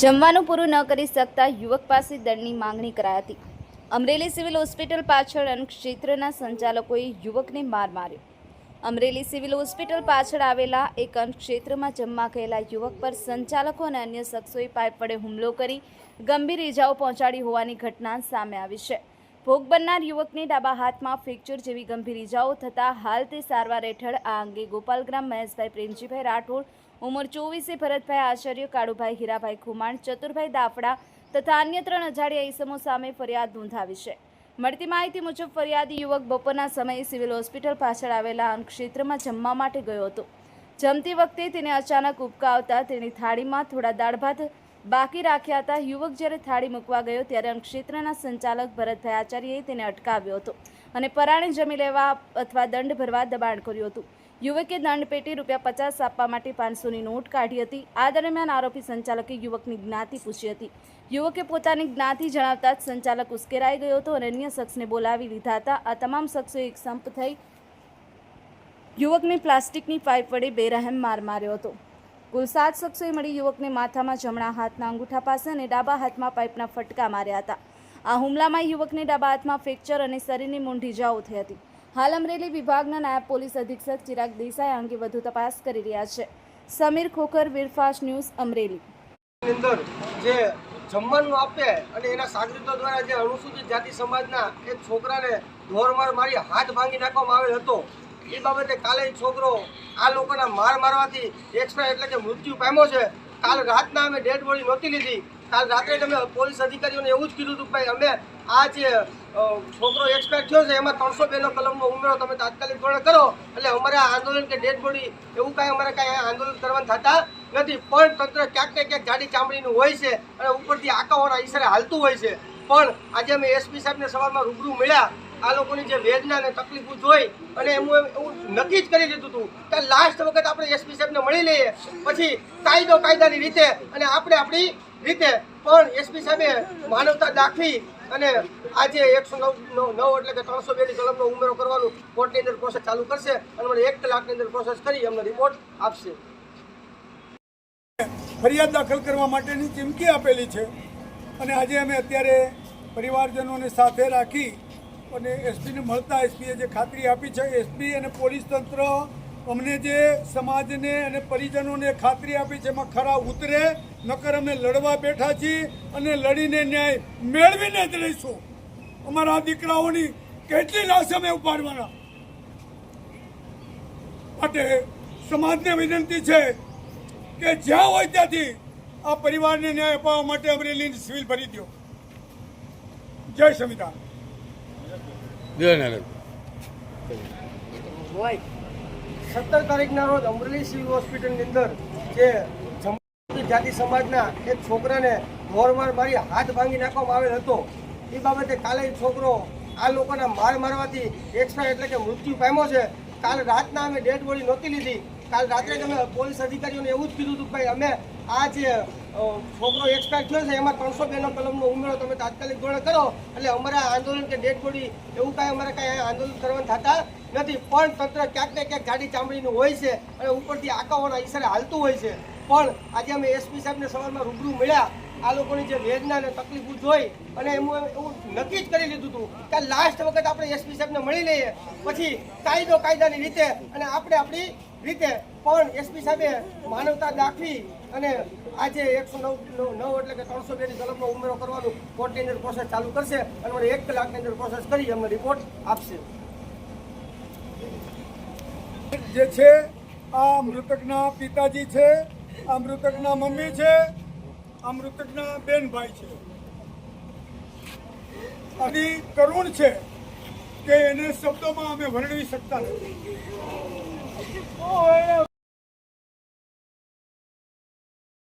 જમવાનું પૂરું ન કરી શકતા યુવક પાસે દંડની માંગણી કરાઈ હતી। અમરેલી સિવિલ હોસ્પિટલ પાછળ અન્નક્ષેત્રના સંચાલકોએ યુવકને માર માર્યો। અમરેલી સિવિલ હોસ્પિટલ પાછળ આવેલા એક અન્નક્ષેત્રમાં જમવા ગયેલા યુવક પર સંચાલકો અને અન્ય શખ્સોએ પાઇપ વડે હુમલો કરી ગંભીર ઇજાઓ પહોંચાડી હોવાની ઘટના સામે આવી છે। ભોગ બનનાર યુવકને ડાબા હાથમાં ફ્રેક્ચર જેવી ગંભીર ઇજાઓ થતાં હાલ તે સારવાર હેઠળ। આ અંગે ગોપાલગ્રામ મહેશભાઈ પ્રેમજીભાઈ રાઠોડ, ઉંમર 24, ભરતભાઈ આચાર્ય, કાળુભાઈ હીરાભાઈ ખુમાણ, ચતુરભાઈ દાફડા તથા અન્ય 3 અજાણ્યા ઇસમો સામે ફરિયાદ નોંધાવી છે। મળતી માહિતી મુજબ ફરિયાદી યુવક બપોરના સમયે સિવિલ હોસ્પિટલ પાછળ આવેલા અન્નક્ષેત્રમાં જમવા માટે ગયો હતો। જમતી વખતે તેને અચાનક ઉબકા આવતા તેની થાળીમાં થોડા દાળ ભાત બાકી રાખ્યા હતા। યુવક જ્યારે થાળી મૂકવા ગયો ત્યારે અન્નક્ષેત્રના સંચાલક ભરતભાઈ આચાર્યએ તેને અટકાવ્યો હતો અને પરાણે જમી લેવા અથવા દંડ ભરવા દબાણ કર્યું હતું। યુવકે દંડ પેટી ₹50 આપવા માટે 500ની નોટ કાઢી હતી। આ દરમિયાન આરોપી સંચાલકે યુવકની જ્ઞાતિ પૂછી હતી। યુવકે પોતાની જ્ઞાતિ જણાવતા જ સંચાલક ઉશ્કેરાઈ ગયો હતો અને અન્ય શખ્સને બોલાવી લીધા હતા। આ તમામ શખ્સોએ એક સંપ થઈ યુવકને પ્લાસ્ટિકની પાઇપ વડે બેરહેમ માર માર્યો હતો। કુલ 7 શખ્સોએ મળી યુવકને માથામાં, જમણા હાથના અંગૂઠા પાસે અને ડાબા હાથમાં પાઇપના ફટકા માર્યા હતા। આ હુમલામાં યુવકને ડાબા હાથમાં ફ્રેક્ચર અને શરીરની મૂંઢી ઇજાઓ થઈ હતી। હાલ અમરેલી વિભાગના નાયબ પોલીસ અધિક્ષક ચિરાગ દેસાઈ અંગે વધુ તપાસ કરી રહ્યા છે। સમીર ખોખર, વીરફાસ્ટ ન્યૂઝ, અમરેલી। અંદર જે જમવાનું આપે અને એના સાગરીતો દ્વારા જે અનુસૂચિત જાતિ સમાજના એક છોકરાને ઢોરમાર મારી હાથ ભાંગી નાખવામાં આવેલ હતો। એ બાબતે કાલે છોકરો આ લોકોના માર મારવાથી એક્સપાયર એટલે કે મૃત્યુ પામ્યો છે। કાલ રાતના અમે ડેડ બોડી નહોતી લીધી। કાલ રાત્રે અમે પોલીસ અધિકારીઓને એવું જ કીધું હતું કે ભાઈ અમે આ જે છોકરો એક્સપાયર થયો છે એમાં 302નો કલમનો ઉમેરો તમે તાત્કાલિક ધોરણે કરો, એટલે અમારે આ આંદોલન કે ડેડ બોડી એવું કાંઈ અમારે કાંઈ આંદોલન કરવાનું થતા નથી। પણ તંત્ર ક્યાંક ને ક્યાંક જાડી ચામડીનું હોય છે અને ઉપરથી આંકાઓના ઈશારે હાલતું હોય છે। પણ આજે અમે એસપી સાહેબને સવારમાં રૂબરૂ મળ્યા। આ લોકોની જે વેદના અને તકલીફો જોઈ અને એવું નક્કી જ કરી દીધું હતું કે લાસ્ટ વખત આપણે એસપી સાહેબને મળી લઈએ, પછી કાયદાની રીતે અને આપણે આપણી રીતે। પણ એસપી સાહેબે માનવતા દાખવી અને આજે 109 એટલે કે 302ની કલમનો ઉમેરો કરવાનું કોર્ટની અંદર પ્રોસેસ ચાલુ કરશે અને મને 1 કલાકની અંદર પ્રોસેસ કરી અમને રિપોર્ટ આપશે। ફરિયાદ દાખલ કરવા માટેની ચીમકી આપેલી છે અને આજે અમે અત્યારે પરિવારજનોને સાથે રાખી અને એસપીને મળતા એસપીએ જે ખાતરી આપી છે, એસપી અને પોલીસ તંત્ર અમને જે સમાજને અને પરિજનોને ખાતરી આપી છે એમાં ખરા ઉતરે, નકર અમે લડવા બેઠા છીએ અને લડીને ન્યાય મેળવીને જ રહીશું। અમારા દીકરાઓની કેટલી લાશ અમે ઉપાડવાના માટે સમાજને વિનંતી છે કે જ્યાં હોય ત્યાંથી આ પરિવારને ન્યાય અપાવવા માટે અમરેલીની સિવિલ ભરી દો। જય સંવિધાન। 17 તારીખના રોજ અમરેલી સિવિલ હોસ્પિટલની અંદર જે અનુસૂચિત જાતિ સમાજના એક છોકરાને ઢોરમાર મારી હાથ ભાંગી નાખવામાં આવેલ હતો। એ બાબતે કાલે છોકરો આ લોકોના માર મારવાથી એક્સપાયર એટલે કે મૃત્યુ પામ્યો છે। કાલ રાતના અમે ડેડ બોડી નહોતી લીધી। કાલ રાત્રે અમે પોલીસ અધિકારીઓને એવું જ કીધું હતું કે ભાઈ અમે આ જે છોકરો એક્સપાયર થયો છે એમાં 302નો કલમનો ઉમેરો તમે તાત્કાલિક ધોરણે કરો, એટલે અમારે આંદોલન કે ડેડ બોડી એવું કાંઈ અમારે કાંઈ આંદોલન કરવાનું થતા નથી। પણ તંત્ર ક્યાંક ને ક્યાંક જાડી ચામડીનું હોય છે અને ઉપરથી આંકાઓના ઈશારે હાલતું હોય છે। પણ આજે અમે એસપી સાહેબને સવારમાં રૂબરૂ મળ્યા। આ લોકોની જે વેદના અને તકલીફો જોઈ અને એવું નક્કી જ કરી લીધું હતું કે લાસ્ટ વખત આપણે એસપી સાહેબને મળી લઈએ, પછી કાયદાની રીતે અને આપણે આપણી રીતે। પણ એસપી સાહેબે માનવતા દાખવી અને આજે 109 એટલે કે 302ની કલમનો ઉમેરો કરવાનું કોર્ટની અંદર પ્રોસેસ ચાલુ કરશે અને મને 1 કલાકની અંદર પ્રોસેસ કરી અમને રિપોર્ટ આપશે। જે છે આ મૃતકના પિતાજી છે, આ મૃતકના મમ્મી છે, આ મૃતકના બેનભાઈ છે। આની કરુણ છે કે એને શબ્દોમાં અમે વર્ણવી શકતા નથી।